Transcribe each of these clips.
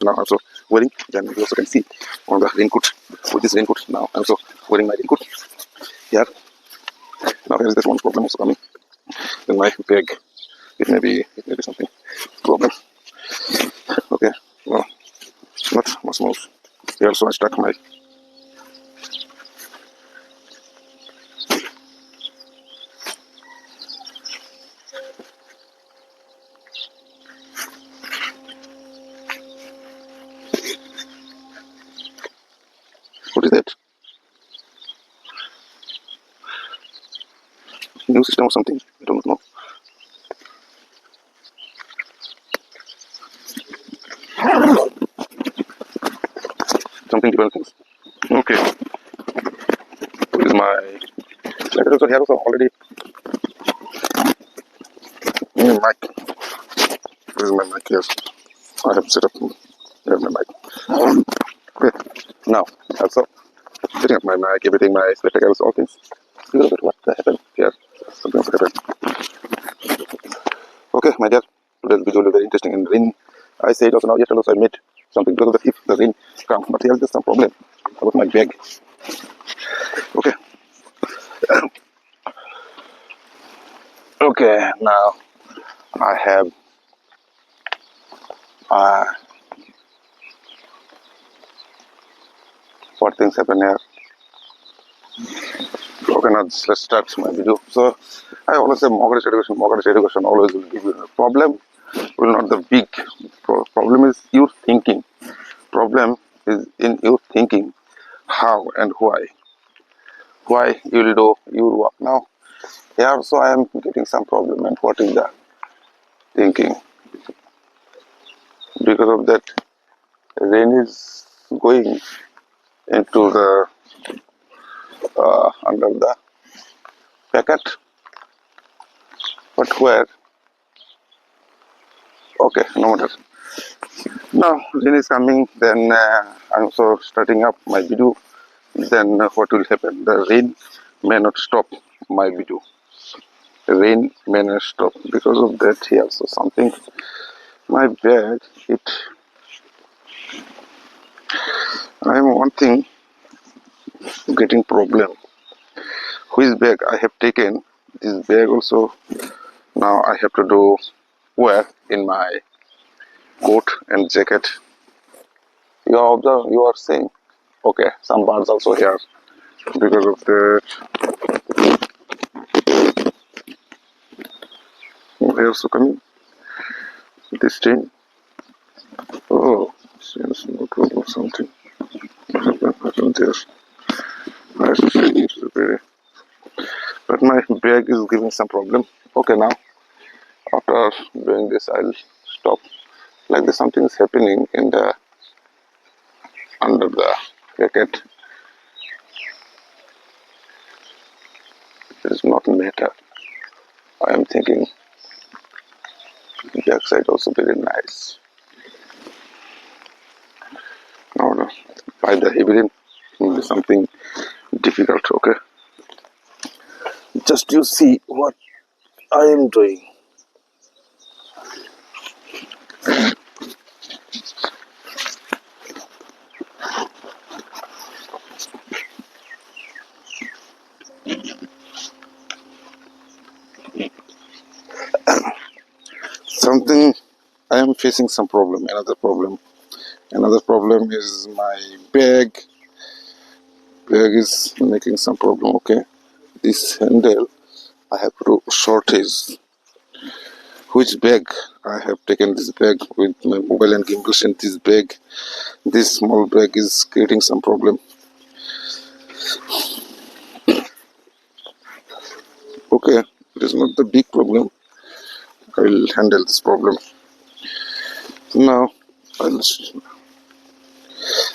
now I'm also wearing. Then you also can see on the raincoat. With this raincoat now I'm also wearing my raincoat here. Now here is this one problem also coming in my bag. It may be something problem. Okay, well, not much more. Here also I stuck my. What is that? New system or something? I don't know. Something different things. Okay, this is my. Like also here also already mic. This is my mic here. I have set up here my mic. Okay, now also setting up my mic, everything, my spectacles, all things. Look at what happened here. Something also happened. Okay, my dear, today's video is very interesting. In rain, I said also now yesterday also I made something because of the if the rain comes, but here is some problem about my bag. Okay, okay, now I have what things happen here. Okay, now let's start my video. So I always say mortgage education always will give you a problem. Will not the big problem is your thinking. Problem is in your thinking, how and why you will do your work. Now here also I am getting some problem, and what is the thinking? Because of that rain is going into the under the packet, but where? Okay, no matter. Now rain is coming, then I'm also starting up my video. Then what will happen? The rain may not stop my video. The rain may not stop because of that. Here also something. My bag, I'm one thing getting problem. Which bag I have taken? This bag also. Now I have to do wear in my coat and jacket. You observe. You are saying, okay, some birds also here because of that. They also coming. This thing. Oh, seems no problem. Something happened there. I see it's very. But my bag is giving some problem. Okay, now after doing this, I'll stop. Like this, something is happening in the under the jacket. It does not matter. I am thinking the backside also very nice. Now, by the heavy will be something difficult. Okay, just you see what I am doing. Something I am facing some problem. Another problem. Another problem is my bag. Bag is making some problem. Okay, this handle I have to shortage. Which bag I have taken this bag with my mobile and gimbal in this bag. This small bag is creating some problem. Okay, it is not the big problem. I will handle this problem. Now, I'll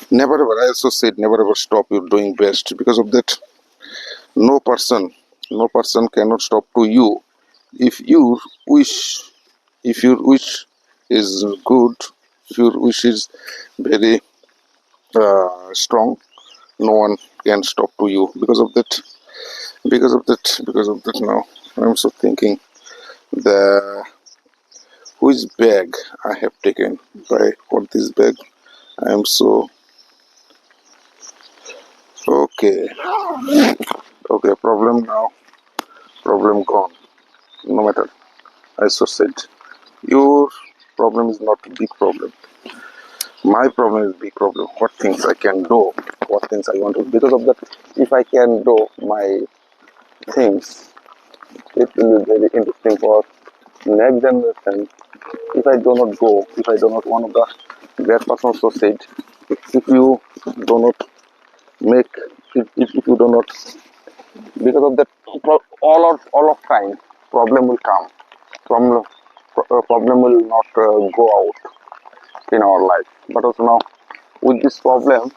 never ever. I also said never ever stop. You're doing best because of that. No person cannot stop to you. If you wish, if your wish is good, if your wish is very strong, no one can stop to you because of that. Now I'm also thinking the which bag I have taken by what this bag I am so okay. Okay, problem now. Problem gone. No matter. I so said. Your problem is not a big problem. My problem is big problem. What things I can do, what things I want to. Because of that, if I can do my things, it will be very interesting for next generation. If I do not go, if I do not, one of the great person also said, if you do not make, if you do not, because of that, all of time, problem will come. Problem will not go out in our life. But also now, with this problem,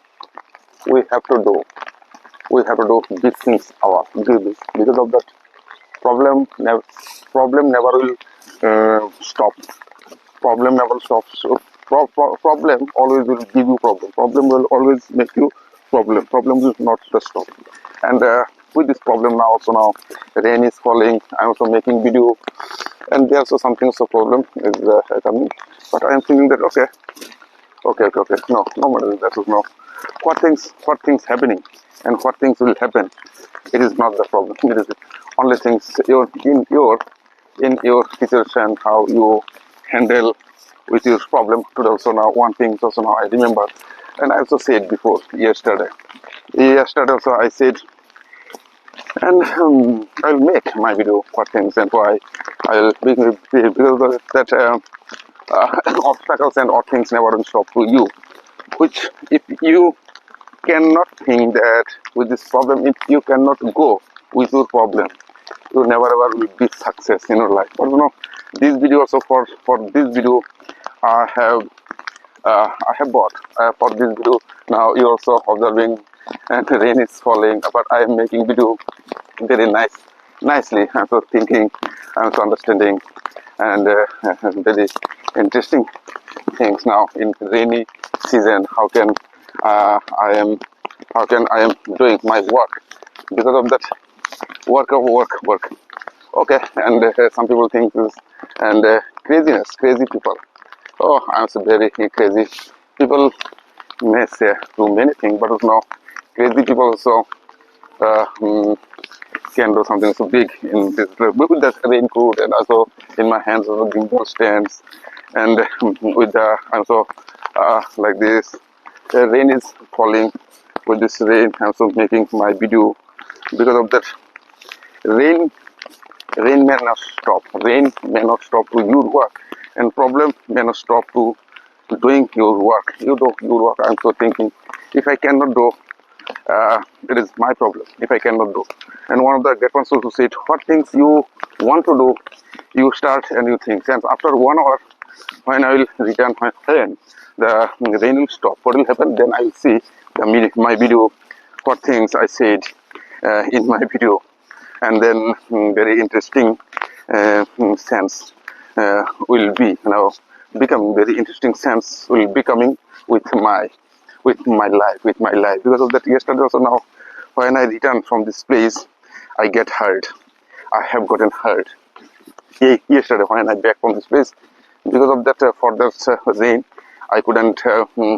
we have to do, we have to do these things our do this. Because of that, problem never will stop. Problem never stops. So problem always will give you problem. Problem will always make you problem. Problem will not stop. And with this problem now, also now rain is falling. I'm also making video, and there's also something so problem is coming. But I am thinking that okay. No matter that is no. What things happening, and what things will happen. It is not the problem. It is only things in your situation, how you handle with your problem. Today also now one thing also now I remember, and I also said before yesterday. Yesterday also I said, and I'll make my video what things and why I'll because of that obstacles and all things never will stop to you. Which if you cannot think that with this problem, if you cannot go with your problem, you never ever will be success in your life. But this video also for this video I have bought for this video. Now you're also observing and rain is falling, but I am making video very nicely. I'm so thinking, I'm so understanding, and very interesting things now in rainy season. How can I am doing my work because of that work. Okay, and some people think this and crazy people. Oh, I'm so very crazy. People may say do many things, but crazy people also uh, mm, can do something so big in this with the raincoat, and also in my hands also gimbal stands, and with the also like this. The rain is falling. With this rain, I'm also making my video because of that rain. Rain may not stop. Rain may not stop to your work, and problem may not stop to doing your work. You do your work. I'm so thinking, if I cannot do, it is my problem. If I cannot do, and one of the great ones also said, what things you want to do, you start and you think. And after 1 hour, when I will return my friend, the rain will stop. What will happen? Then I will see my video, what things I said in my video, and then very interesting sense will be becoming very interesting sense will be coming with my life because of that. Yesterday also now when I return from this place, I get hurt. I have gotten hurt yesterday when I back from this place because of that. For that rain, I couldn't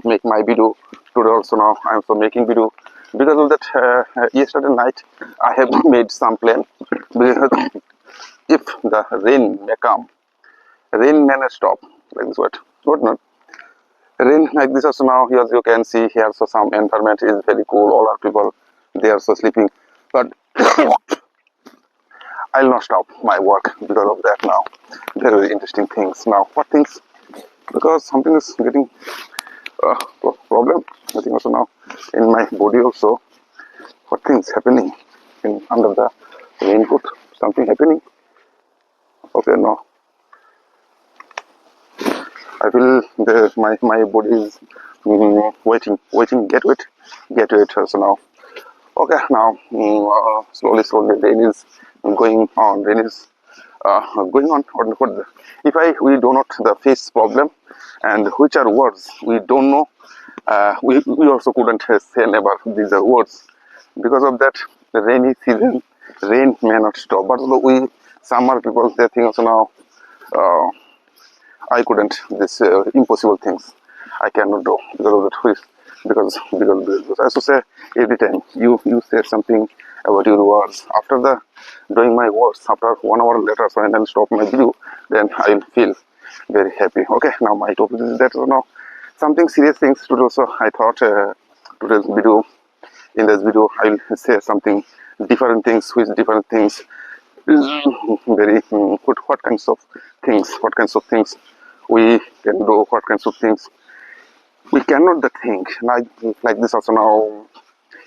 make my video today. Also now I am so making video because of that. Yesterday night I have made some plan because if the rain may come, rain may not stop like this. What not? Rain like this also now, as you can see here, so some environment is very cool. All our people they are so sleeping, but I'll not stop my work because of that now. Very interesting things now. What things? Because something is getting problem. I think also now in my body also. What things happening in under the raincoat? Something happening. Okay, no. I feel my body is waiting. Get wet also now. Okay, now slowly rain is going on. Rain is going on. If we do not the face problem, and which are words we don't know, we also couldn't say never these are words because of that. The rainy season, rain may not stop, but we summer people they think also now I couldn't this impossible things. I cannot do because of that. Because I also say every time you say something about your words. After the doing my words, after 1 hour later, so and then stop my video, then I will feel very happy. Okay, now my topic is that now something serious things today. Also, I thought today's video. In this video, I will say something different things with different things. Very what kinds of things we can do, what kinds of things we cannot think like this also now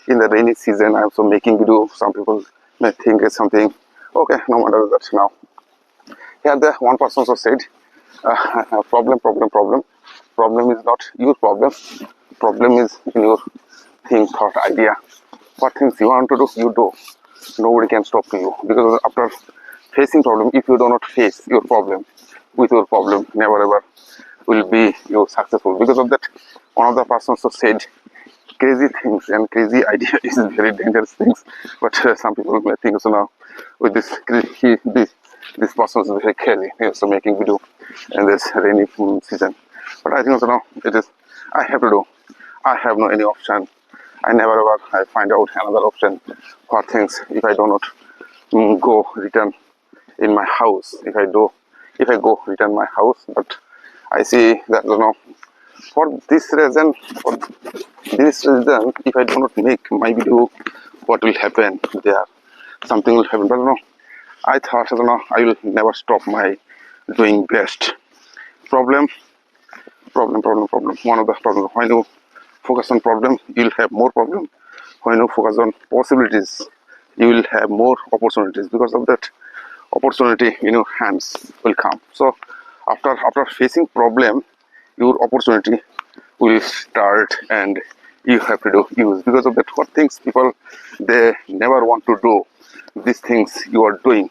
in the rainy season. I'm also making video. Some people may think it's something okay, no matter that now. Here the one person also said problem is not your problem is in your thought idea. What things you want to do, you do. Nobody can stop you, because after facing problem, if you do not face your problem with your problem, never ever will be you successful. Because of that, one of the persons who said crazy things and crazy idea is very dangerous things. But some people may think so now with this this person is very crazy. He is making video in this rainy season. But I think so now it is I have to do. I have no any option. I never ever I find out another option for things if I do not go return in my house. If I go return my house, but I see that for this reason, if I do not make my video, what will happen there? Something will happen. But I thought I will never stop my doing best. Problem. One of the problems. When you focus on problem, you will have more problem. When you focus on possibilities, you will have more opportunities. Because of that, opportunity in your hands will come. So after facing problem, your opportunity will start, and you have to do use. Because of that, what things people they never want to do, these things you are doing.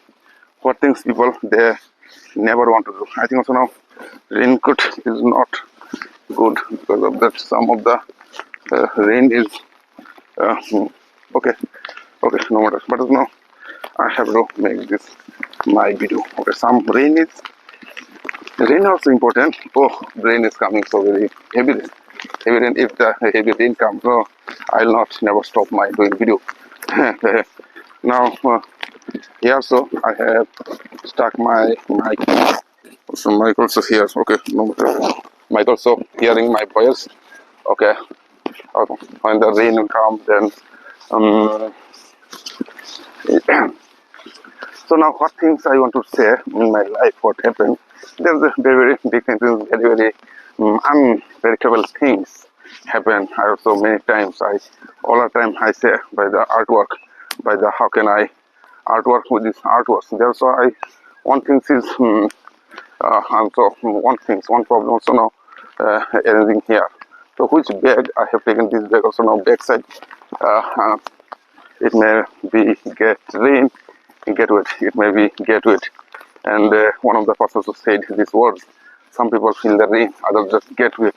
What things people they never want to do. I think also now raincoat is not good, because of that some of the rain is uh, okay no matter. But now I have to make this my video. Okay, some rain also important. Oh, rain is coming, so very heavy rain. Heavy rain. If the heavy rain comes, no, I'll not never stop my doing video. Now here also I have stuck my mic. So mic also here. Okay, no matter. Mic also hearing my voice. Okay. When the rain will come, then so now what things I want to say in my life, what happened. There's a very big things, very unpredictable things happen. I also many times all the time I say by the artwork, by the how can I artwork with this artworks. There's so one thing is also one problem also now arranging here. So which bag I have taken this bag also now backside. It may be get rain, get wet. It may be get wet. And one of the persons who said these words, some people feel the rain, others just get wet.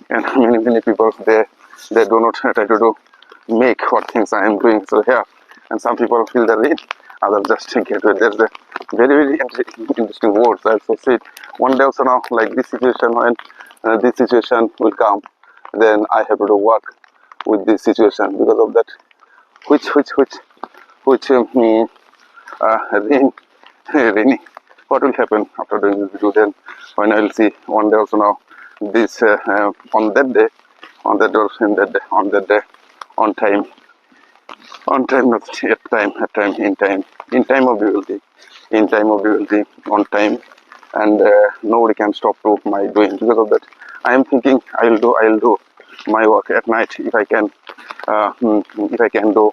And many people they do not try to do make what things I am doing. So here, and some people feel the rain, others just get wet. There's a very interesting words. I also said one day also now like this situation, when this situation will come, then I have to do work with this situation. Because of that, which rainy. What will happen after doing this video? Then when I will see one day also now this on that day, on that day, on time, not at time, in time of difficulty, on time, and nobody can stop to my doing. Because of that, I am thinking I will do my work at night if I can do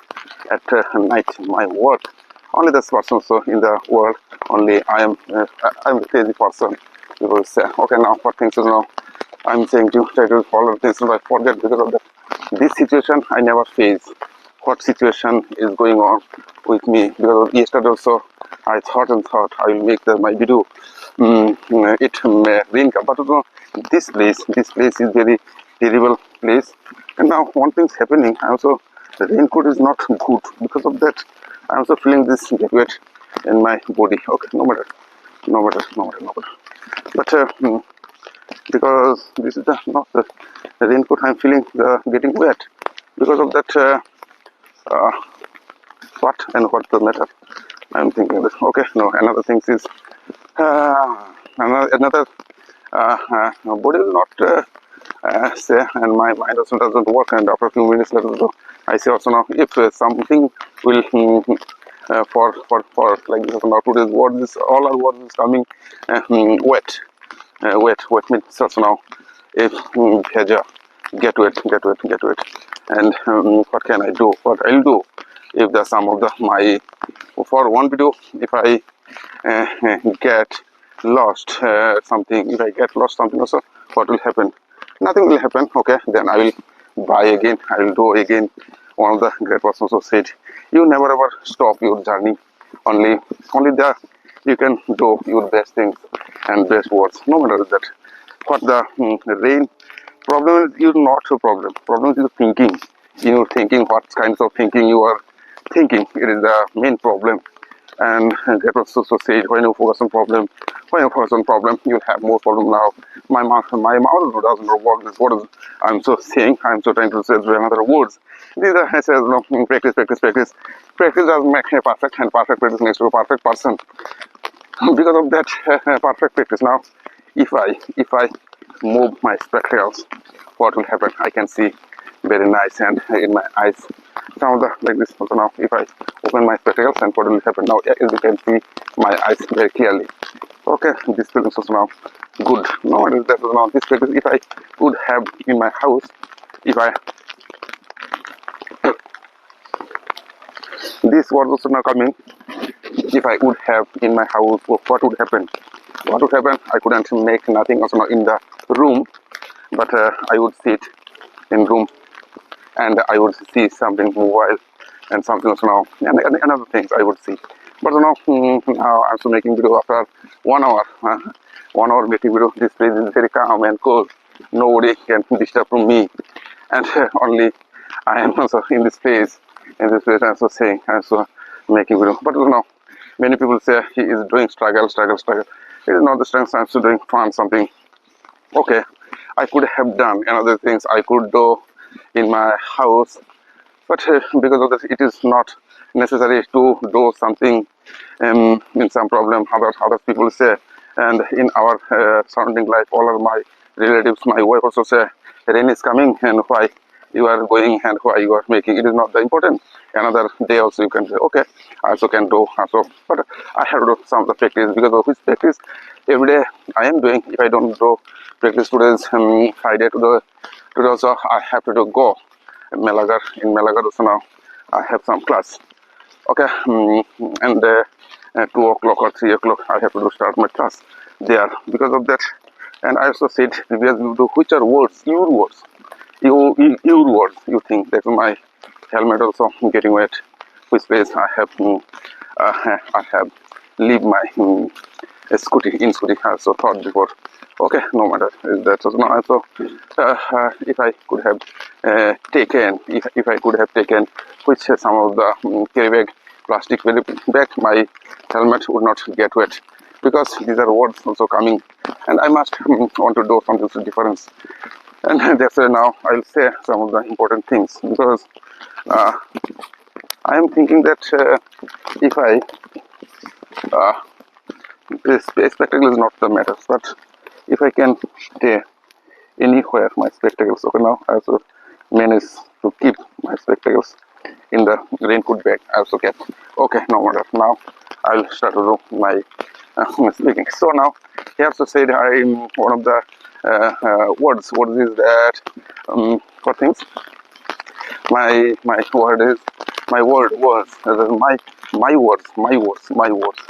at night my work. Only this person so in the world, only I'm a crazy person. People say, okay, now what things is now I'm saying to try to follow things, but I forget. Because of that, this situation I never face. What situation is going on with me? Because yesterday also I thought I will make my video. It may rain come, but this place is very terrible place. And now one thing's happening. Also, the raincoat is not good. Because of that, I'm also feeling this get wet in my body. Okay, no matter. But because this is not the raincoat. I'm feeling getting wet because of that. Uh, what and what's the matter? I'm thinking this. Okay, no. Another thing is another body will not say, and my mind also doesn't work. And after a few minutes later, I say also now if something will for like this now today's word is all our words is coming wet. Wet means also now if bheja, get wet, and what can I do? What I'll do if the some of the my for one video if I get lost something, if I get lost something also, what will happen? Nothing will happen. Okay, then I will buy again. I will do again. One of the great persons also said, "You never ever stop your journey. Only there you can do your best things and best words. No matter that. What the rain problem is not a problem. Problem is thinking. In your thinking, what kinds of thinking you are thinking. It is the main problem. And that was also said when you focus on problem, you'll have more problem now. My mouth doesn't know what this what is I'm so saying. I'm so trying to say another words. These are I says no practice. Practice doesn't make a perfect, and perfect practice makes you a perfect person. Because of that perfect practice now, if I move my spectacles, what will happen? I can see very nice and in my eyes. Some of the like this also now. If I open my spectacles, and what will happen now? As you can see my eyes very clearly. Okay, this practice also now good. No, it is that now this practice. If I would have in my house, if I this was also now coming. If I would have in my house, what would happen? What would happen? I couldn't make nothing also now in the room, but I would sit in room and I would see something mobile and something also now and other things I would see. But now, now I'm also making video after 1 hour. 1 hour making video. This place is very calm and cool. Nobody can disturb from me, and only I am also in this place. In this place, I'm also saying, I'm also making video. But now, many people say he is doing struggle. It is not the strength. I'm still doing fun something. Okay, I could have done another things I could do in my house, but because of this, it is not necessary to do something in some problem other people say. And in our surrounding life, all of my relatives, my wife also say rain is coming, and why you are going and why you are making it is not the important. Another day also you can say okay, I also can do also, but I have to do some of the practice. Because of which practice every day I am doing. If I don't do practice today's Friday today also I have to go Melagar. In Melagar also now I have some class. Okay, and 2 o'clock or 3 o'clock I have to start my class there. Because of that, and I also said previously, which are words, your words, your words. You think that my helmet also getting wet? Which place I have leave my scooty. I also thought before. Okay, no matter that was not also. If I could have taken, if I could have taken, which some of the carry bag, plastic bag, my helmet would not get wet. Because these are words also coming, and I must want to do something different. And that's why now I'll say some of the important things. Because I am thinking that if I spectacle is not the matter, but if I can stay anywhere my spectacles. Okay, now I also manage to keep my spectacles in the raincoat bag. I also kept. Okay, no matter. Now I'll start to do my speaking. So now he also said I'm one of the words. What is that? For things. My word is my word was my words.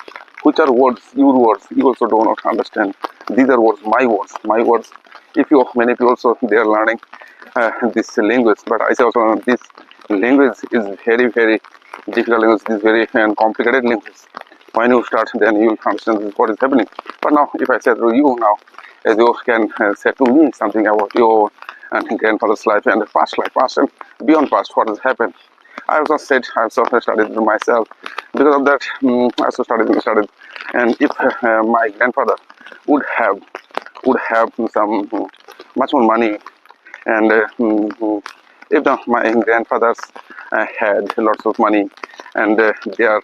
Which are words, your words, you also do not understand. These are words, my words. If you many people also they are learning this language, but I say also this language is very difficult language, this very complicated language. When you start, then you will understand what is happening. But now, if I say to you now, as you can say to me something about your and grandfather's life and past and beyond past, what has happened. I also said, I also studied myself. Because of that, I also studied. And if my grandfather would have would have some much more money, and if my grandfathers had lots of money, and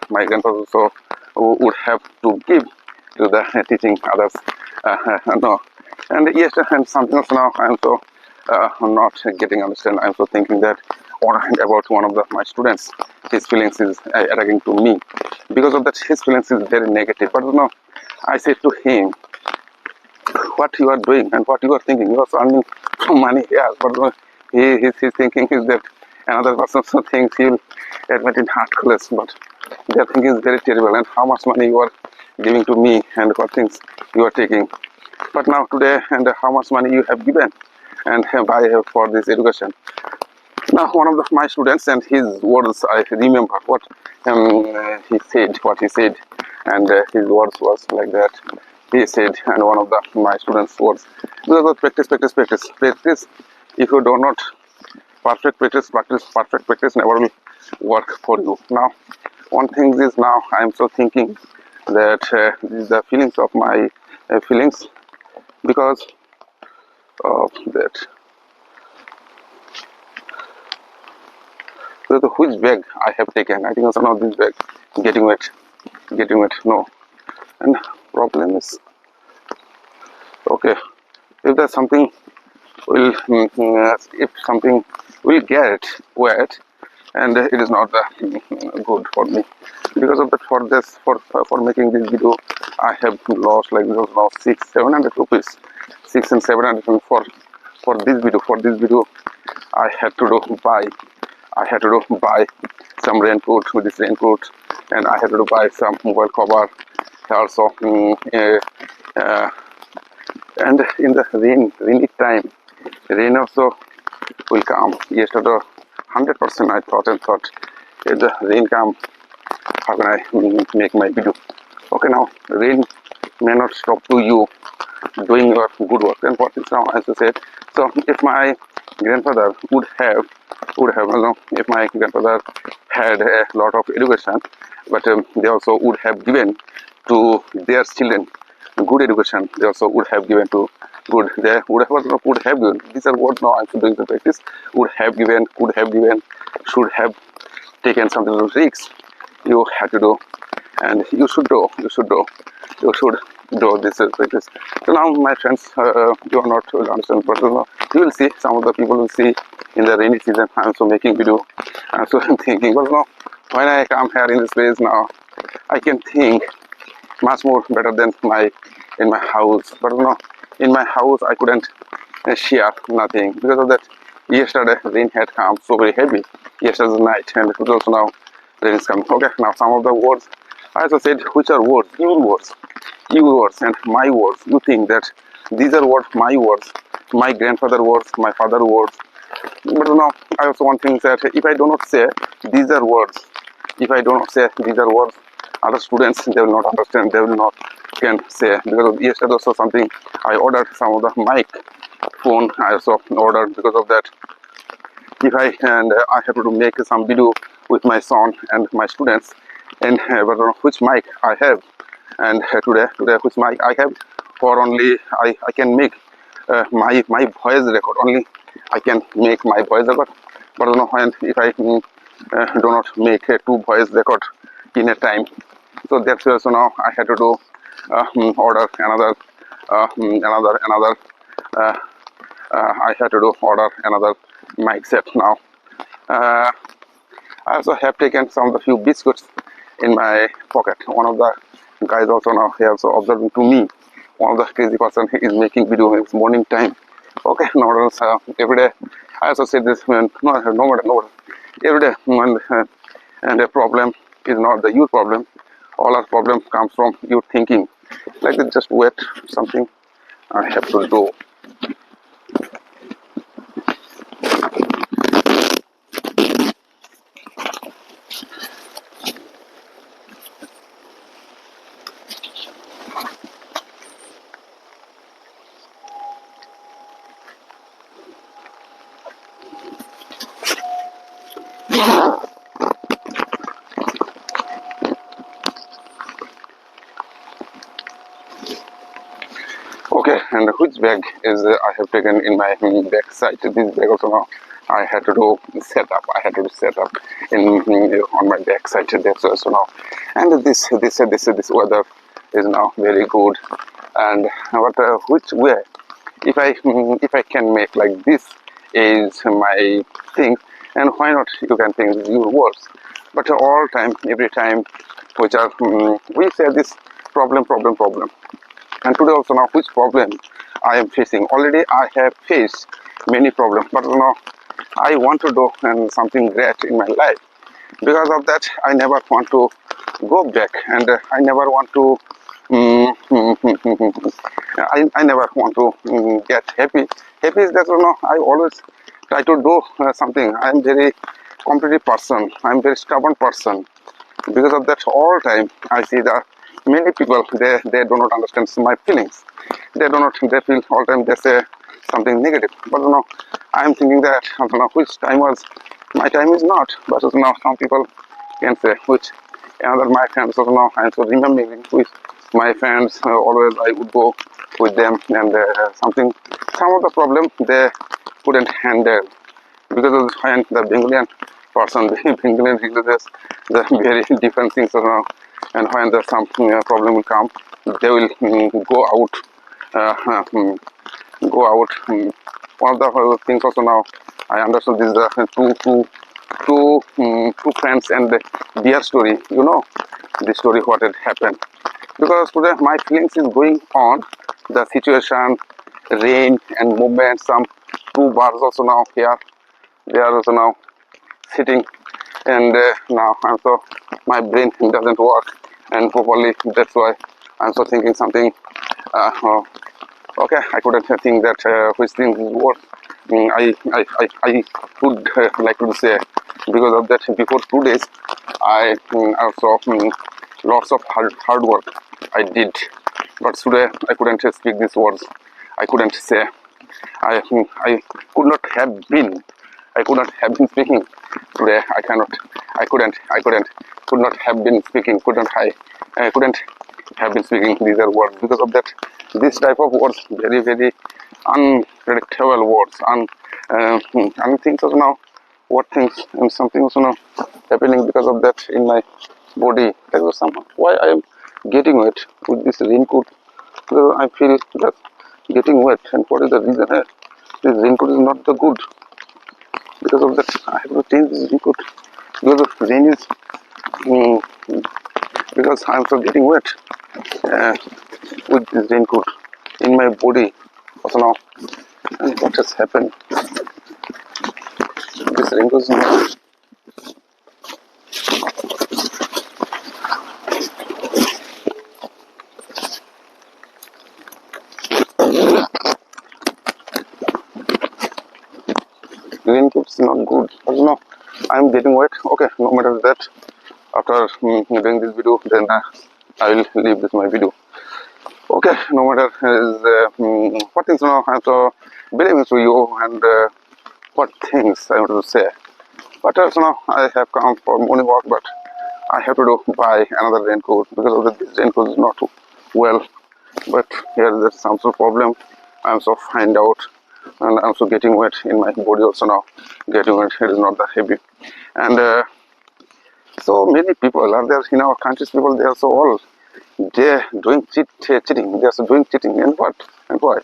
my grandfathers also would have to give to the teaching others. No, and yes, and something else now I'm so not getting understand. I'm so thinking that about one of my students, his feelings is attacking to me. Because of that, his feelings is very negative. But no, I said to him, what you are doing and what you are thinking, you are earning money here, but his thinking is that another person also thinks he'll admit in hard college, but their thinking is very terrible, and how much money you are giving to me and what things you are taking. But now today, and how much money you have given and buy for this education. Now one of my students, and his words, I remember what he said, and his words was like that. He said, and one of my students' words, because of practice, practice, practice, practice. If you do not perfect practice never will work for you. Now, one thing is now I am so thinking that the feelings of my feelings because of that. So which bag I have taken? I think it's not this bag. Getting wet. No. And problem is okay. If there's something if something will get wet, and it is not good for me. Because of that, for making this video, I have lost like this now 700 rupees, 600 and 700 for this video. For this video, I had to buy some raincoat with this raincoat, and I had to buy some mobile cover also. And in the rainy time, rain also will come. Yesterday, 100% I thought if the rain come, how can I make my video? Okay, now rain may not stop to you doing your good work. And what is now, as I said, so if my grandfather if my grandfather had a lot of education, but they also would have given to their children good education. They also would have given to good. They would have given. These are what now I'm doing the practice. Would have given, should have taken something risks. You have to do, and you should do this practice. So now, my friends, you are not will understand, but you will see. Some of the people will see in the rainy season. I'm also making video. I'm so thinking, but now when I come here in this place now, I can think much more better than in my house. But in my house I couldn't share nothing because of that. Yesterday rain had come so very heavy yesterday night, and it was also now rain is coming. Okay, now some of the words I also said, which are words, your words and my words. You think that these are what my words, my grandfather words, my father words. But I also want things that if I do not say these are words, other students, they will not understand, they will not can say. Because yesterday also something I ordered some of the mic phone I also ordered. Because of that, if I have to make some video with my son and my students, and but which mic I have, and today which mic I have, for only I can make my voice record only. I can make my voice record, but when if I do not make a two voice record in a time, so that's why. So now I had to do order another I had to do order another mic set now. I also have taken some of the few biscuits in my pocket. One of the guys also now he also observing to me. One of the crazy person is making video in morning time. Okay, no, every day. I also said this when no matter every day and the problem is not the your problem. All our problem comes from your thinking. Like that, just wait something I have to do. Okay, and which this bag is I have taken in my back side. This bag also now I had to do setup. I had to do setup in on my back side. That's also now, and this weather is now very good. And what which way if I can make like this is my thing, and why not you can think this is your words. But all time, every time, which are we say this problem. And today also now which problem I am facing. Already I have faced many problems, but now I want to do something great in my life. Because of that, I never want to go back, and I never want to. I never want to get happy. Happy is that I always try to do something. I am very competitive person. I am very stubborn person. Because of that, all time I see that many people they do not understand my feelings. They do not. They feel all time they say something negative. But I am thinking that which time was my time is not. But now some people can say which another my friends also now I am so remembering with my friends always I would go with them, and some of the problem they couldn't handle because of the Bengalian person. Bengalian religious the very different things now, and when the some problem will come, they will go out. Go out. One of the things also now I understood this two friends and their story. The story what had happened, because today my feelings is going on the situation, rain and movement. Some two birds also now here. They are also now sitting, and now I'm so my brain doesn't work and properly. That's why I'm so thinking something. Okay, I couldn't think that which thing is worth. I would like to say, because of that before 2 days I also lots of hard work I did, but today I couldn't speak these words. I couldn't say. I could not have been. I could not have been speaking today. Could not have been speaking. I couldn't have been speaking these are words because of that. This type of words, very very unpredictable words, and things also now. What things and something also now happening because of that in my body. There was some why I am getting wet with this raincoat. I feel that getting wet, and what is the reason? This raincoat is not the good. Because of that, I have to change this raincoat. Because of rain is because I am so getting wet with this raincoat in my body also now. And what has happened? This raincoat is not. Raincoat is not good. Also now, I am getting wet. Okay, no matter that. After doing this video, then I will leave this my video. Okay, no matter is what things now I have to believe to you, and what things I want to say. But also now I have come for morning walk, but I have to do buy another raincoat because of this raincoat is not well. But here there's some sort of problem. I'm so find out, and I'm so getting wet in my body also now. Getting wet, it is not that heavy, and so many people are there in our country's people. They are so all they're doing cheating. They are doing cheating, and what and why?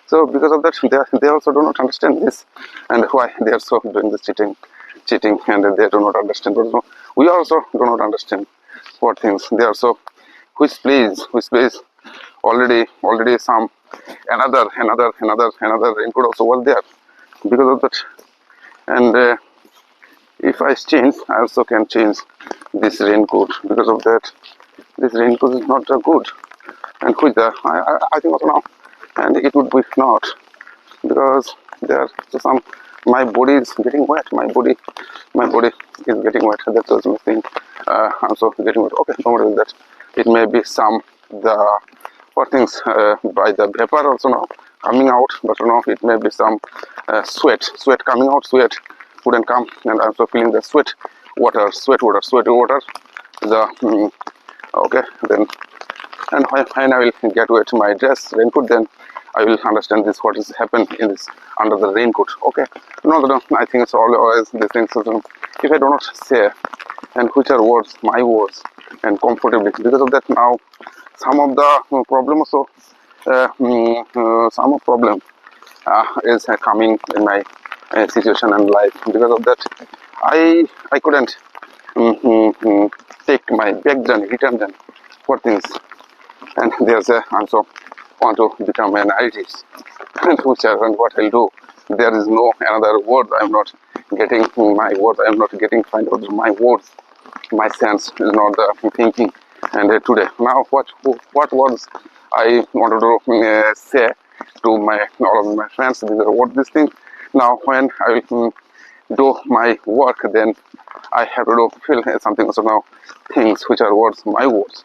So because of that, they also do not understand this, and why they are so doing this cheating, and they do not understand. But we also do not understand what things they are so. Which place already some another raincoat also was there because of that, and if I change, I also can change this raincoat because of that. This raincoat is not good, and which I think also now, and it would be not because there are some. My body is getting wet. My body is getting wet. That's also the thing. I'm so getting wet. Okay, no matter that. It may be some the what things by the vapor also now coming out, but it may be some sweat coming out. Sweat wouldn't come, and I'm so feeling the sweat water. The okay then, and when I will get wet my dress raincoat, then I will understand this what is happened in this under the raincoat. Okay, no, I think it's always the things. If I do not say and which are words, my words, and comfortably, because of that now some of the problem also some problem is coming in my situation and life. Because of that, I couldn't take my back journey, return them for things. And there's a also want to become an artist in future. And what I'll do, there is no another word. I'm not getting my words. I'm not getting find out my words. My sense is not the thinking. And today, now what words I wanted to say to my all of my friends. These are what this thing. Now when I will do my work, then I have to do feel something. So now things which are words, my words.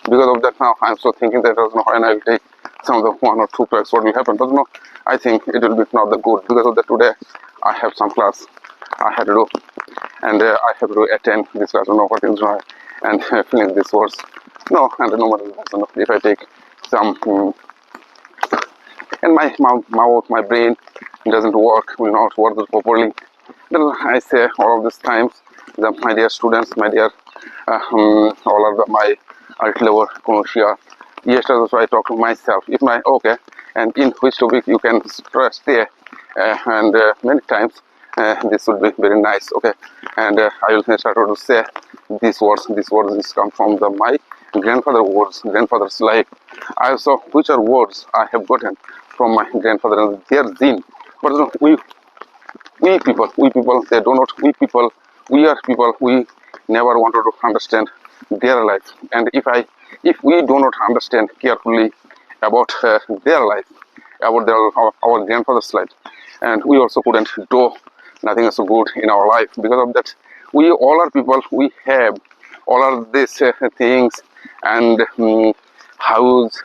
Because of that, now I'm so thinking that when I will take some of the 1 or 2 tracks, what will happen? But no, I think it will be not the good. Because of that, today I have some class I had to do, and I have to attend this class. What is wrong, and feeling this words. No, and no matter what, if I take some, and my mouth, my brain doesn't work, will not work properly. Then I say all of these times, my dear students, my dear all of my alt level commercial. Yesterday also I talked to myself. If my okay, and in which topic you can stay, and many times this would be very nice. Okay, and I will start to say these words. These words is come from my grandfather words, grandfather's life. I also which are words I have gotten from my grandfather and their gene. But we people, they do not, we are people, we never wanted to understand their life. And if we do not understand carefully about their life, about our grandfather's life, and we also couldn't do nothing so good in our life. Because of that, we all are people, we have all of these things, and house,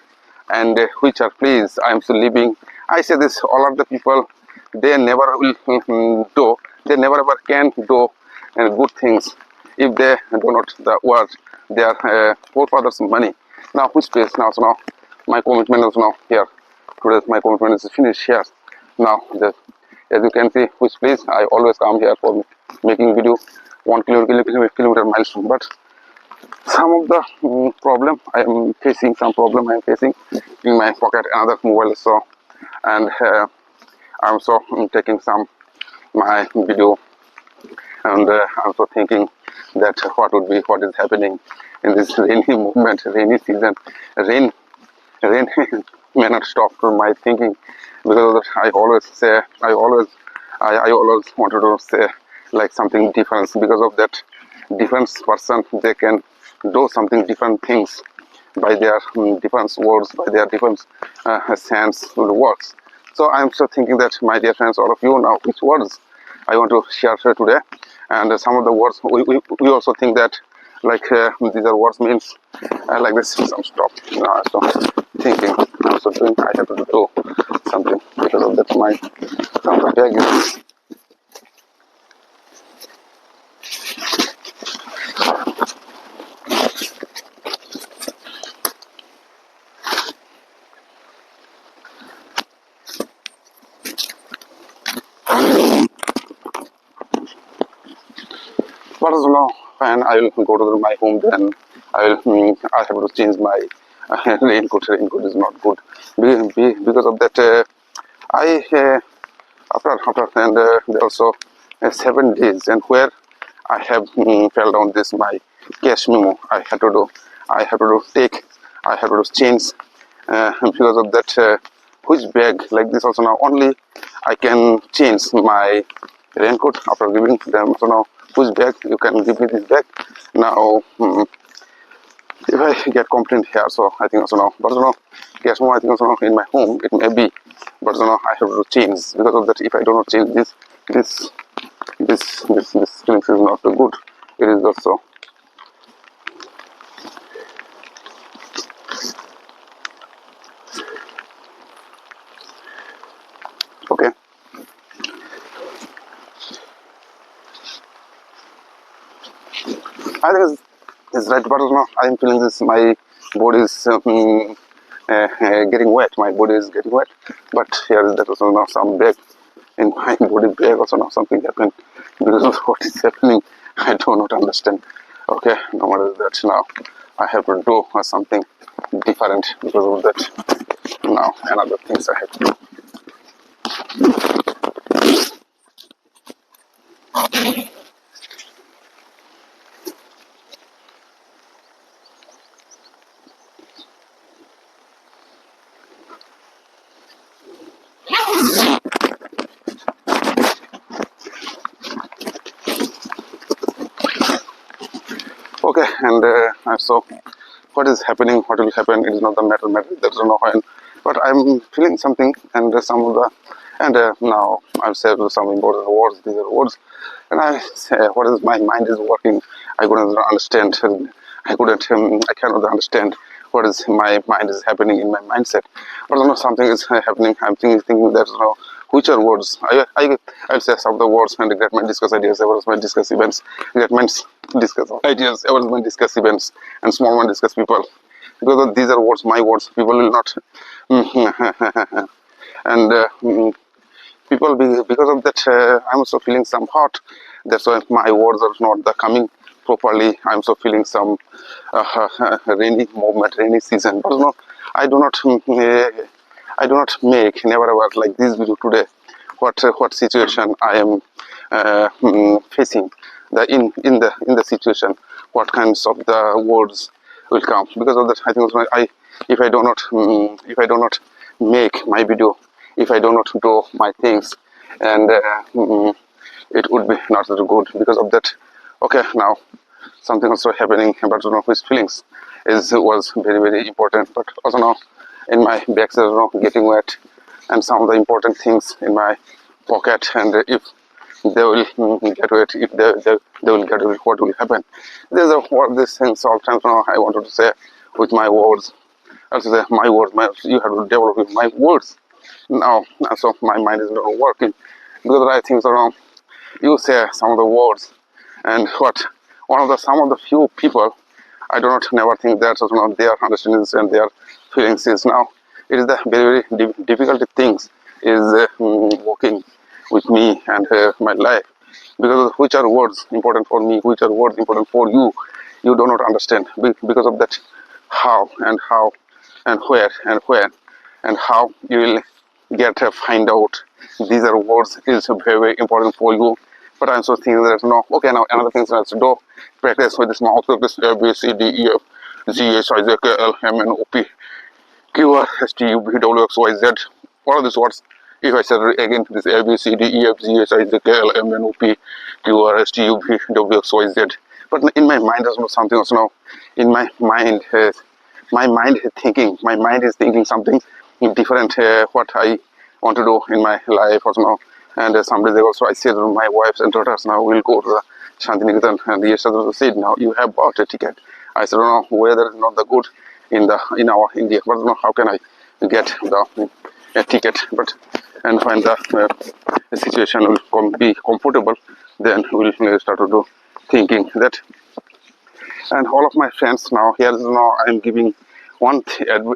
and which are place I am still living. I say this, all of the people, they never will do, they never ever can do good things if they do not the work their forefathers' money. Now which place now? So now my commitment is now here. Today my commitment is finished here. Now as you can see, which place I always come here for making video 1 kilometer milestone. But some of the problem I am facing, some problem I am facing in my pocket, another mobile. So and I'm also taking some my video, and I'm also thinking that what is happening in this rainy movement, rainy season. Rain may not stop from my thinking. Because I always say, I always wanted to say like something different. Because of that different person, they can do something different things by their different words, by their different sense words. So I'm still thinking that, my dear friends, all of you, now which words I want to share today. And some of the words we also think that like these are words means like this. Some stop. So thinking, I'm also doing, I have to do something. Because of that, my some bag is what is now. And I will go to my home, then I have to change my raincoat. Raincoat is not good because of that. I after and there also 7 days, and where I have fell down this my cash memo. I have to do take. I have to change because of that. Which bag like this also now only I can change my raincoat after giving them. So now which bag you can give me this bag now. If I get complaint here, so I think also now, but no, cash memo I think also now in my home it may be, but now I have to change. Because of that, if I do not change this feeling is not good. It is also okay. I think it's right, but now I am feeling this. My body is getting wet. My body is getting wet. But here is that also now some break in my body break also now something happened because of what is happening. I do not understand. Okay, no matter that now I have to do something different because of that. Now another things I have to do. Okay, and so what is happening, what will happen, it is not the matter, there is no when. But I'm feeling something, and some of the, and now I've said some important words, these are words, and I say, what is my mind is working, I couldn't understand, I cannot understand what is my mind is happening in my mindset. But you know, something is happening, I'm thinking that, you know, which are words. I'll say some of the words and get my discuss ideas, advertisement discuss events, get minds discuss ideas, advertisement discuss events, and small one discuss people. Because these are words, my words. People will not, and people because of that, I'm also feeling some hot. That's why my words are not the coming properly. I'm also feeling some rainy moment, rainy season. But no, I do not. I do not make never ever like this video today. What situation I am facing, the in the situation, what kinds of the words will come. Because of that, I think I if I do not make my video, if I do not do my things, and it would be not so good. Because of that, okay, now something also happening about, you know, his feelings was very important. But also now in my bags are, you know, getting wet, and some of the important things in my pocket, and if they will get wet, if they will get wet, what will happen. These are what these things all times now I wanted to say with my words. Also say my words, you have to develop with my words. Now so my mind is not working because I think so now you say some of the words, and what one of the some of the few people, I do not never think that, you know, their understandings and their feelings is now it is the very difficult things is working with me and my life, because of which are words important for me, which are words important for you, you do not understand. Because of that, how and where and how you will get find out these are words is very important for you. But I'm so thinking that no, okay, now another thing is to do practice with this mouth of this A B C D E F G H I J K L M N O P Q R S T U V W X Y Z. What are these words? If I said again this A B C D E F G H I J K L M N O P Q R S T U V W X Y Z. But in my mind there's no something else now. In my mind my mind is thinking something different, what I want to do in my life also now. And some days ago also I said to my wife and daughters, now we'll go to the Shantiniketan, and yesterday said, now you have bought a ticket. I said, no, weather is not the good in our India, but no, how can I get the a ticket? But and when the situation will be comfortable, then we'll start to do thinking that. And all of my friends now here is now I'm giving one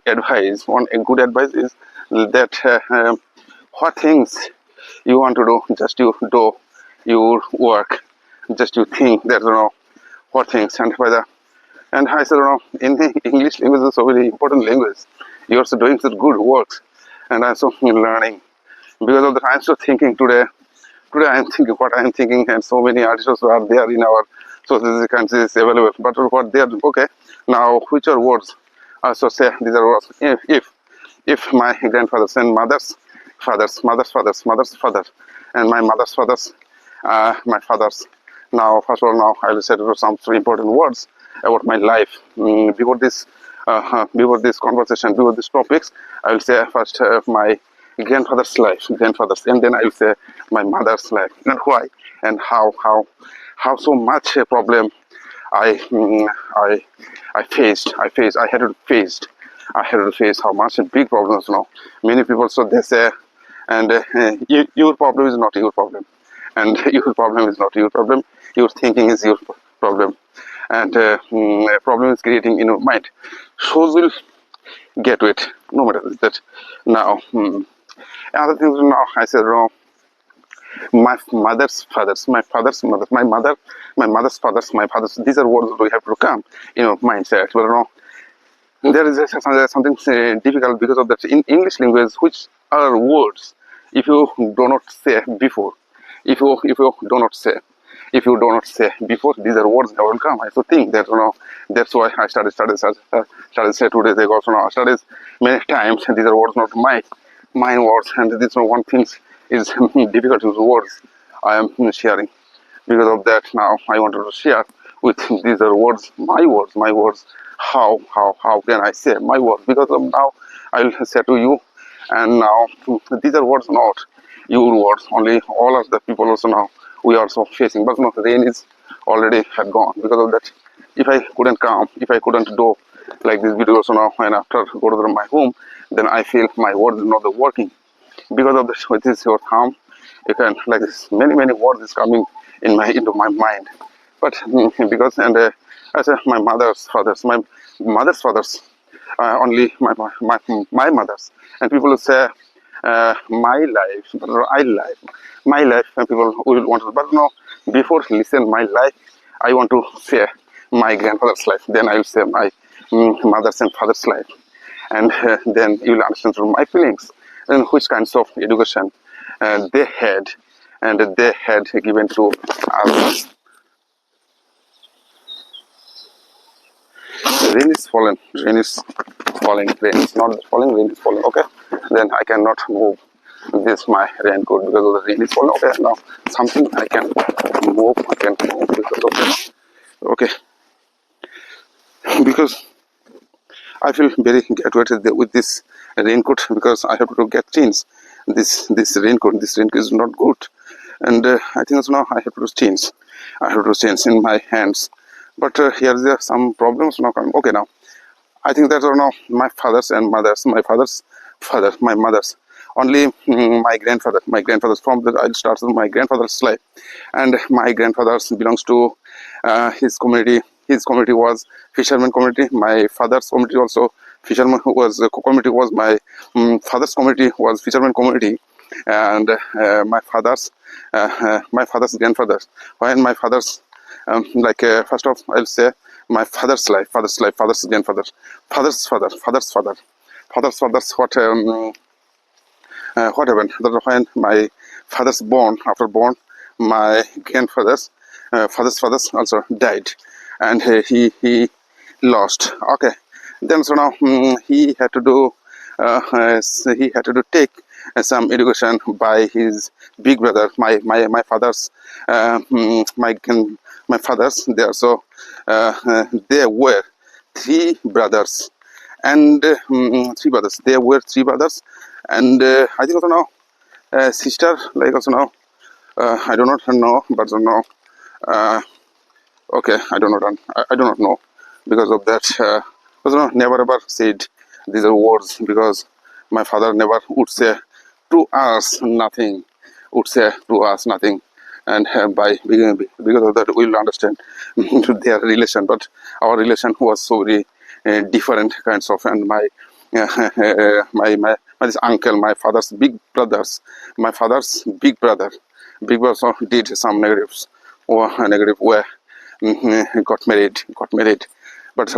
advice. One good advice is that what things you want to do, just you do your work, just you think that, you know, what things. And whether, and I said, you know, in the English language is a very important language. You're also doing such good works, and I'm so learning. Because of that, I'm so thinking today. Today I'm thinking what I'm thinking, and so many artists are there in our social countries is available. But what they are, okay, now which are words? Also say these are words. If my grandfathers and mothers, mother's father, and my mother's fathers, my fathers. Now, first of all, now I will say some three important words about my life. Before this conversation, before these topics, I will say first my grandfather's life, and then I will say my mother's life, and why, and how so much a problem I faced. I had to face. I had to face how much big problems now. Many people, so they say, and your problem is not your problem, and your problem is not your problem. Your thinking is your problem, and a problem is creating in your mind. Those will get to it. No matter that. Now, another thing now I said, my mother's fathers, my father's mother, my mother's fathers, my fathers. These are words that we have to come in our mindset. But there is something difficult because of that in English language, which are words. If you do not say before, if you do not say, if you do not say before, these are words that will come. I so think that that's why I started say 2 days ago. So now I studied many times, and these are words not mine words, and this one thing is difficult to use words I am sharing. Because of that, now I wanted to share with these are words, my words. How can I say my words? Because of now I will say to you, and now these are words not your words. Only all of the people also now we are also facing. But no, rain is already had gone. Because of that, if I couldn't come, if I couldn't do like this video also now, and after go to my home, then I feel my words is not working. Because of this, with this your thumb, you can like this many words is coming into my mind. But because I say my mother's fathers, only my mothers, and people will say my life, but I life, my life, and people will want to. But no, before listen my life, I want to say my grandfather's life. Then I will say my mother's and father's life, and then you will understand through my feelings and which kinds of education they had, and they had given to us. Rain is falling, rain is falling, rain is not falling, rain is falling. Okay, then I cannot move this my raincoat because of the rain is falling. Okay, now something I can move, because of that. Okay, because I feel very graduated with this raincoat because I have to get change. This raincoat is not good, and I think so now I have to change. I have to change in my hands. But here there are some problems now coming. Okay, now I think that now my fathers and mothers, my father's father, my mother's, only my grandfather's from that I'll start with my grandfather's life, and my grandfather's belongs to his community. His community was fisherman community. My father's community also fisherman community was my father's community was fisherman community, and my father's grandfather. When my father's first off, I'll say my father's life, father's grandfather, father's father, father's father, father's father's what happened? That when my father's born, after born, my grandfather's father's also died, and he lost. Okay, then so now he had to do take some education by his big brother, my father's my father's there. So there were three brothers, and three brothers. There were three brothers, and I think also now sister, like also now I do not know, but no. Okay, I do not know because of that. Never ever said these are words because my father never would say to us nothing, and because of that we will understand their relation. But our relation was so very different kinds of, and my this uncle, my father's big brothers, my father's big brother also did some negatives or negative way. Got married. But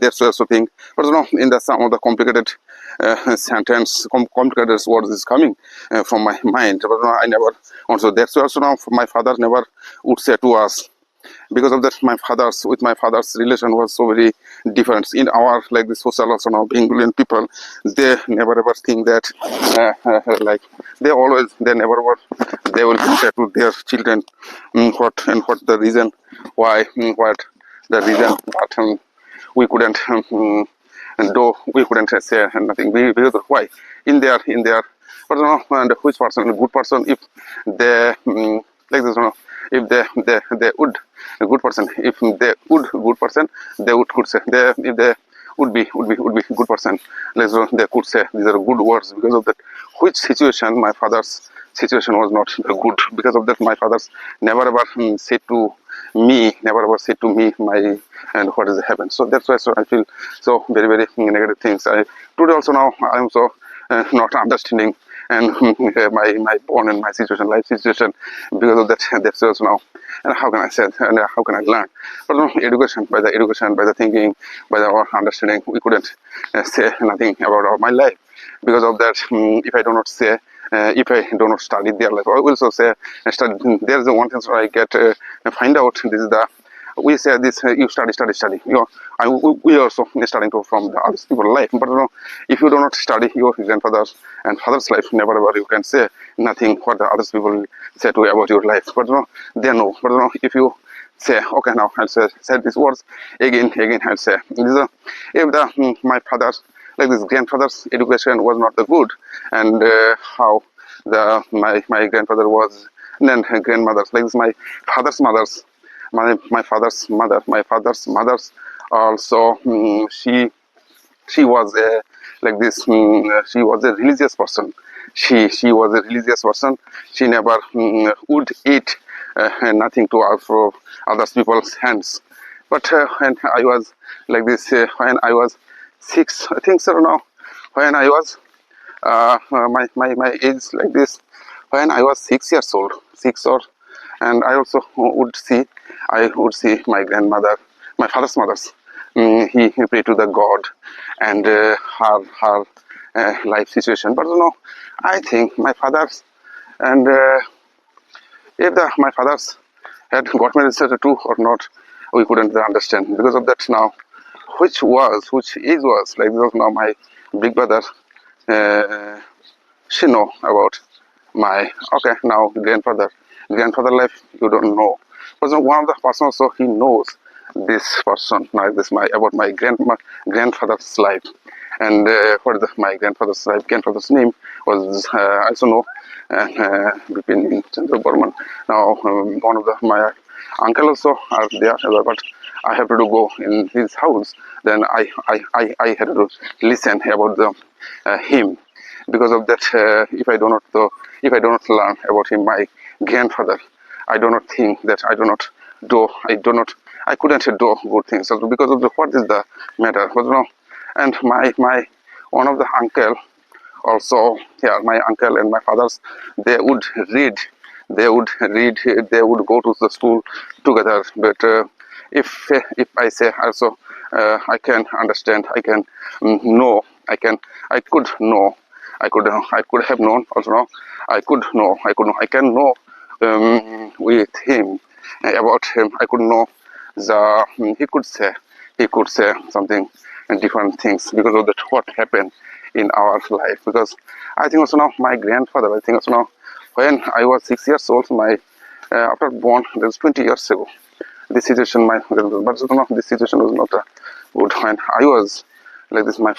that's also thing. But in the some of the complicated sentence, complicated words is coming from my mind. But I never also. That's also now my father never would say to us. Because of that, my father's relation was so very different. In our like the social also now Bengali people, they never ever think that like they never ever they will say to their children what the reason why what the reason, but we couldn't we couldn't say nothing because of why in their but and which person, a good person, if they like this if they would a good person, if they would good person, they could say if they would be good person, they could say these are good words. Because of that, which situation my father's situation was not good. Because of that, my father's never ever said to me, never ever said to me my and what has happened. So that's why I feel so very very negative things. Today also now I am so not understanding and my born and my situation, life situation, because of that. That's also now. And how can I say and how can I learn? But no, education, by the thinking, by the our understanding, we couldn't say nothing about my life. Because of that, if I do not say, if I do not study their life, I will also say, study. There's the one thing I get find out. This is the we say this you study. You know, we also studying from the other people's life. But you know, if you do not study your grandfather's and father's life, never ever you can say nothing what the other people say to you about your life. But you know, they know. But you know, if you say okay, now I'll say these words again I'll say this is if the my father's like this grandfather's education was not the good, and how the my grandfather was, and then her grandmother's like this my father's mother's my father's mother's also she was a like this she was a religious person. She was a religious person. She never would eat nothing to out for other people's hands. But when I was like this when I was 6, I think so now, when I was my age like this, when I was 6 years old, 6 or, and I also would see my grandmother, my father's mother's. He prayed to the God and her life situation. But you know, I think my father's and if my father's had got married too or not, we couldn't understand. Because of that now, which age was like this was now my big brother. Uh, she know about my okay now grandfather life you don't know. But so one of the persons so he knows this person like this my about my grandfather's life. And what is my grandfather's name was I also know Bipin Chandra Burman. Now one of my uncle also are there, but I have to go in his house. Then I had to listen about him. Because of that, if I do not learn about him, my grandfather, I do not think that I couldn't do good things. So because of what is the matter? But, you know, and my one of the uncle also, yeah, my uncle and my fathers, they would read, they would go to the school together. But if I say also, I can understand, I can know, I could know, I could have known also. Know, I can know with him about him. I could know the he could say something and different things because of that what happened in our life. Because I think also now my grandfather, I think also now when I was 6 years old, my after born, that was 20 years ago. This situation, but you know, this situation was not good when I was like this. When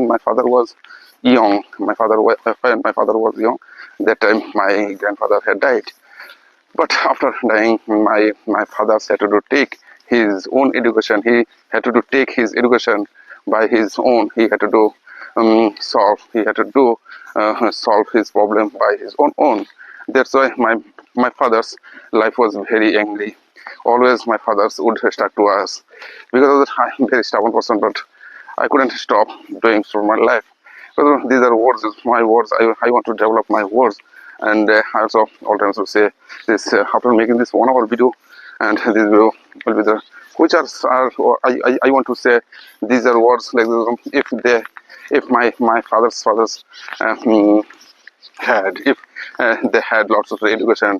my father was young, when my father was young, that time my grandfather had died. But after dying, my father had to take his own education. He had to take his education by his own. He had to do solve. He had to do solve his problem by his own. That's why my father's life was very angry. Always my fathers would start to us because of that. I'm a very stubborn person, but I couldn't stop doing for my life. Because these are words, my words. I want to develop my words, and I also all times will say this after making this 1 hour video, and this video will be the which are or I want to say these are words like if my fathers had if they had lots of education,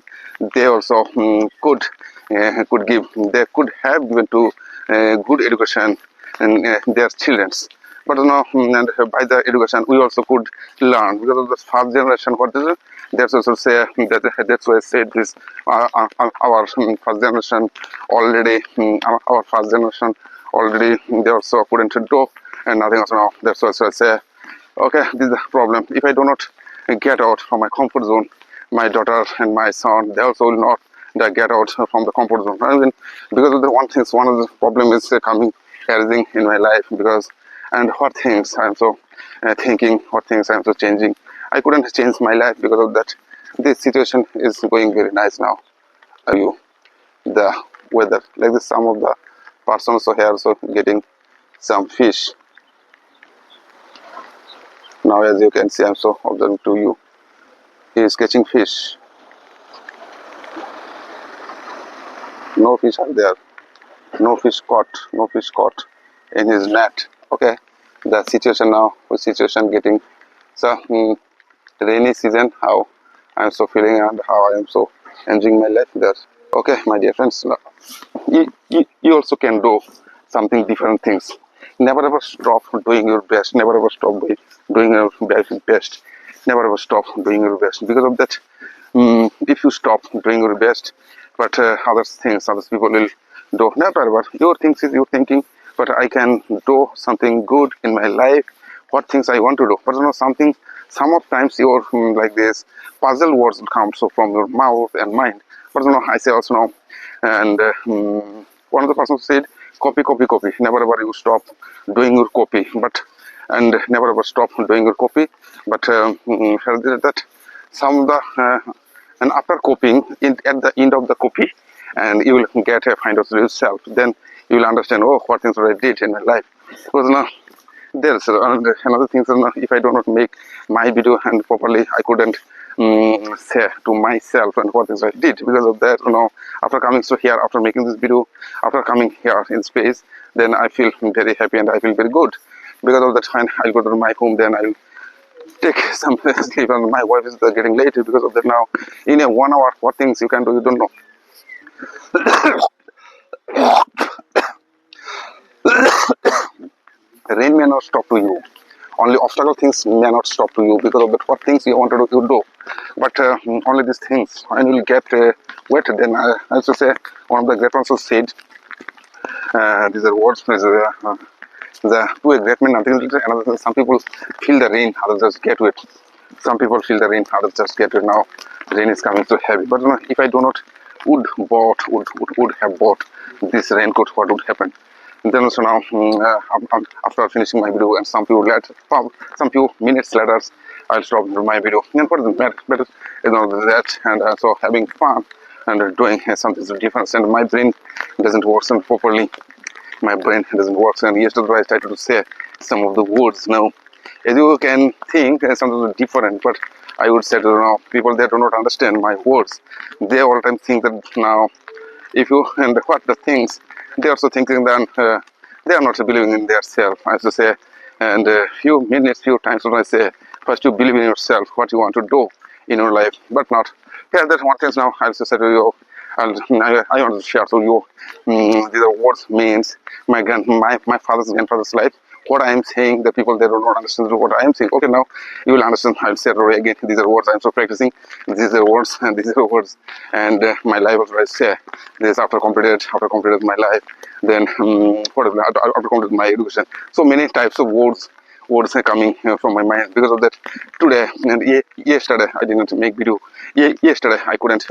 they also could give they could have given to good education and their childrens. But you know, and by the education we also could learn because of the first generation. What is it? That's also say that's why I said this. Our first generation already. Our first generation already. They also couldn't do and nothing else now. That's why I say. Okay, this is the problem. If I do not get out from my comfort zone, my daughter and my son, they also will not get out from the comfort zone. I mean, because of the one of the problem is coming arising in my life because and what things I'm so thinking, what things I'm so changing. I couldn't change my life because of that. This situation is going very nice now. You the weather. Like this, some of the persons so here also getting some fish. Now, as you can see, I'm so observing to you. He is catching fish. No fish are there. No fish caught. No fish caught in his net. Okay. The situation now, the situation getting so rainy season. How I'm so feeling and how I am so enjoying my life there. Okay, my dear friends, you also can do something different things. Never ever stop doing your best. Never ever stop doing your best. Never ever stop doing your best. Because of that, if you stop doing your best, but other things, other people will do. Never ever. Your things is your thinking, but I can do something good in my life. What things I want to do. But you know something. Some of times your like this puzzle words come so from your mouth and mind. But you know, I say also now, and one of the persons said, copy, copy, copy. Never ever you stop doing your copy, but and never ever stop doing your copy. But that some of the and after copying, at the end of the copy, and you will get a find of yourself. Then you will understand, oh, what things I did in my life. Because now there's another thing. If I do not make my video and properly, I couldn't say to myself and what things I did. Because of that, after coming so here, after making this video, after coming here in space, then I feel very happy and I feel very good. Because of that, fine, I'll go to my home. Then I'll take some sleep, and my wife is getting late. Because of that, now in a 1 hour, what things you can do, you don't know. Rain may not stop to you. Only obstacle things may not stop to you. Because of that, what things you want to do, you do. But only these things, when you will get wet, then I also say, one of the great ones said, these are words, the to a great man, nothing is another thing. Some people feel the rain, others just get wet. Some people feel the rain, others just get wet. Now, rain is coming so heavy. But if I do not would have bought this raincoat, what would happen? And then also now, after finishing my video, and some few minutes later, I'll stop my video. And what is better that, and also having fun and doing something different. And my brain doesn't work properly. My brain doesn't work. And yesterday I started to say some of the words. Now, as you can think, something different, but I would say to people that do not understand my words, they all time think that now, if you and what the things, they also thinking that they are not believing in their self. I have to say, and few times when I say, first you believe in yourself, what you want to do in your life, but not. Yeah, that's one thing. Now I also say to you, I want to share to you these are words means my father's grandfather's life. What I am saying, the people they do not understand what I am saying. Okay, now you will understand. I'll say it again. These are words I am so practicing. These are words and these are words. And my life, what I say, this after completed my life. Then after completed my education. So many types of words are coming from my mind. Because of that, today and yesterday I did not make video. Yesterday I couldn't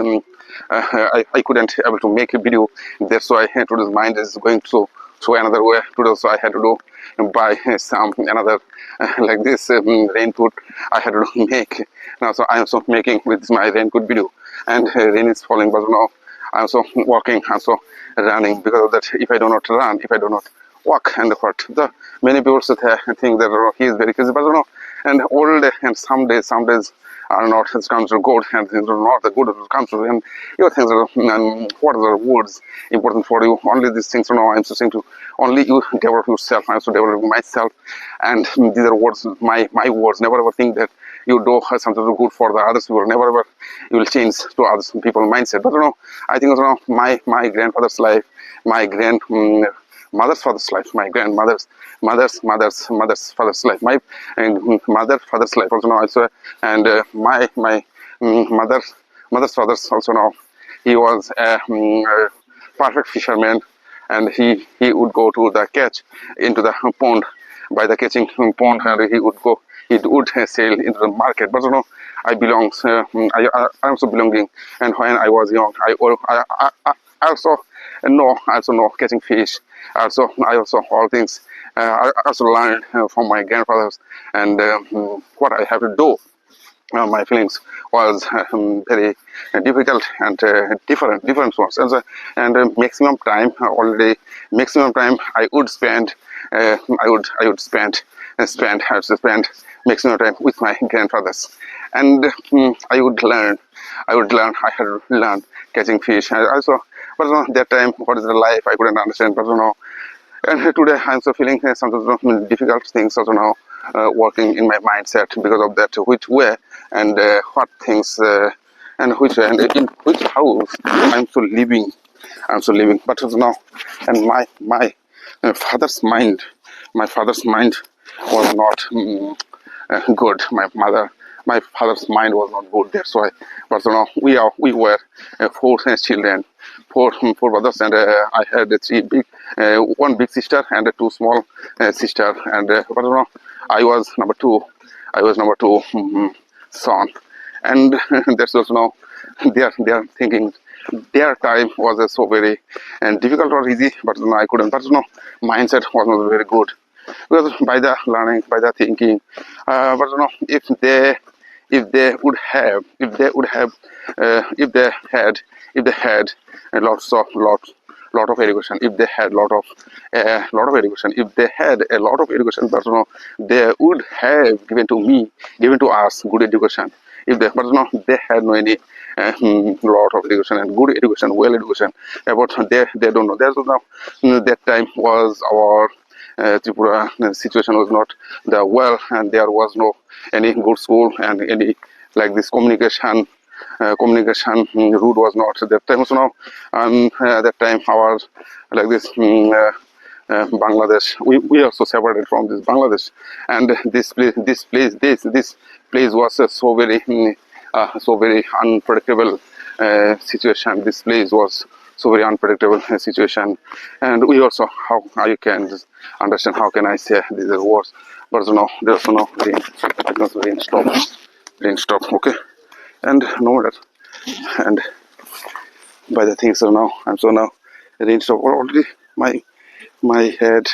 I couldn't able to make a video. That's why today's mind is going to another way. Today also I had to do buy some another like this raincoat I had to make. Now so I am so making with my raincoat video, and rain is falling, but now I am also walking, also running. Because of that, if I do not run, if I do not walk, and what the many people think that he is very crazy, but and old and some days are not as comes to good, and things are not the good as comes to, and your things are and what are the words important for you. Only these things I'm saying to only you develop yourself. I'm also developing myself, and these are words, my words. Never ever think that you do something good for the others people. Never ever you will change to other people's mindset. But I think my grandfather's life, my mother's father's life, my grandmother's mother's father's life, my mother father's life also now also, and my mother's father's also now. He was a perfect fisherman, and he would go to the catch into the pond by the catching pond, and he would sail into the market. But I also belonging, and when I was young, I also know catching fish. I also all things. I also learned from my grandfathers, and what I have to do my feelings was very difficult and different ones. And maximum time already maximum time I would spend I have to spend maximum time with my grandfathers, and I had to learn catching fish and also. But that time, what is the life? I couldn't understand. But and today I'm so feeling some difficult things also now working in my mindset because of that. Which way and what things and which and in which house I'm so living. But also now, and my father's mind was not good. My father's mind was not good. That's why. But we were four children, four brothers, and I had one big sister and two small sister. And but I was number two. I was number two son, and that's also now they are thinking their time was so very and difficult or easy, but I couldn't. But mindset was not very good because by the learning, by the thinking, but if they had lot of education, if they had lot of education, if they had a lot of education, but they would have given to us good education. If they, but they had no any lot of education and good education, well education. About they don't know. That's now that time was our Tripura situation was not the well, and there was no any good school and any like this communication route was not that time. So now, that time our like this. Bangladesh. We also separated from this Bangladesh, and this place was so very unpredictable situation. This place was so very unpredictable situation, and we also how you can just understand how can I say this is worse. But there's no rain. Because rain stop. Okay, and no matter and by the things so now I'm so now rain stop already my head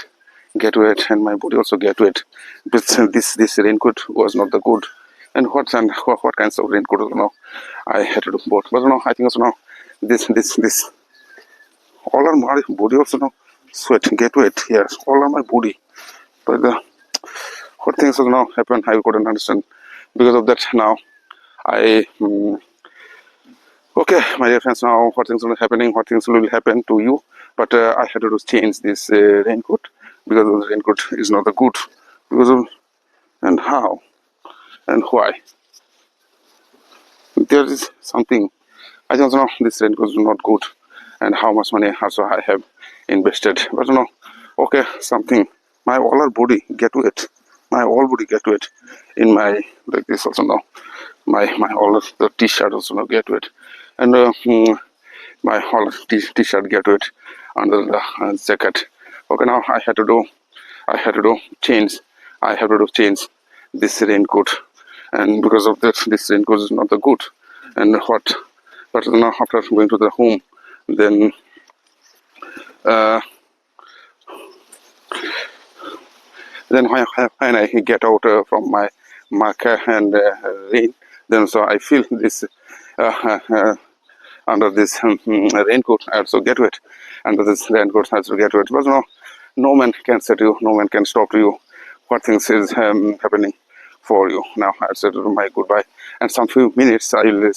get wet and my body also get wet. But this raincoat was not the good. And what kinds of raincoat I had to do both. But I think also now this all of my body also now sweat get wet here. All of my body. But what things also now happen I couldn't understand. Because of that now I okay, my dear friends, now what things will happening, what things will happen to you. But I had to change this raincoat because the raincoat is not the good. Because of and how and why. There is something. I don't know this raincoat is not good, and how much money also I have invested. But okay, something. My whole body get wet. My whole body get wet. In my like this also now. My all the t-shirt also now get wet, and my whole t-shirt get wet under the jacket. Okay, now I had to do change. I have to do change this raincoat, and because of that, this raincoat is not the good. And what? But now after going to the home, then when I get out from my car and rain, then so I feel this under this raincoat I also get wet. Under this raincoat I also get wet. But no man can set you, no man can stop you. What things is happening for you. Now I'll say my goodbye. And some few minutes I will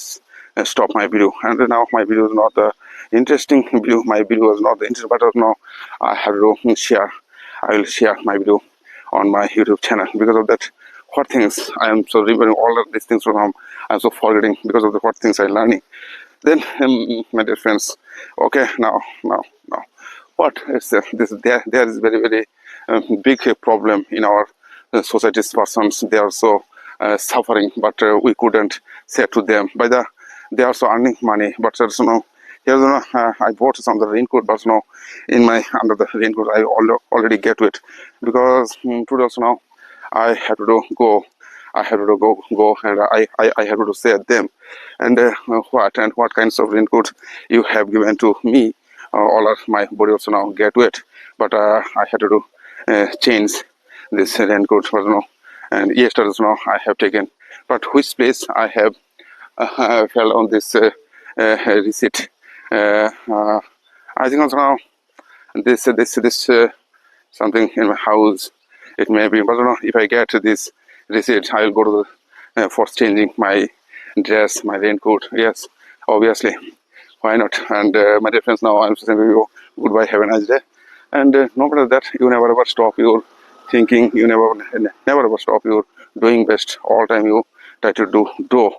stop my video. And now my video is not the interesting video. My video is not the interesting, but now I have to share. I will share my video on my YouTube channel. Because of that, what things I am so remembering all of these things from home. I'm so forgetting because of the what things I'm learning. Then, my dear friends, okay, now, what is this? There is very big problem in our society's persons. They are so suffering, but we couldn't say to them. They are also earning money, but here's I bought some of the raincoat, but in my under the raincoat I already get it because today also now I have to go. I have to go, and I have to say at them, and what kinds of raincoat you have given to me. All of my body also now get wet, but I had to change this raincoat. And yesterday also now I have taken but which place I have fell on this receipt. I think also now this something in my house. It may be, but I don't know if I get this receipt, I'll go to the for changing my dress, my raincoat. Yes, obviously, why not? And my dear friends, now I'm saying to you goodbye. Have a nice day. And no matter that, you never ever stop your thinking. You never ever stop your doing best. All time you try to do.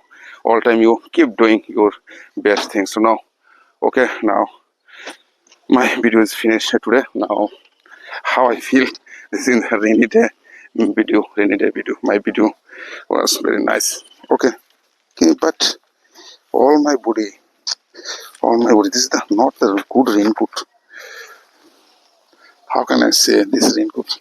All time you keep doing your best things. So now, okay, now my video is finished today. Now, how I feel this is a rainy day video. My video was very nice. Okay, but all my body, this is not the good raincoat. How can I say this raincoat?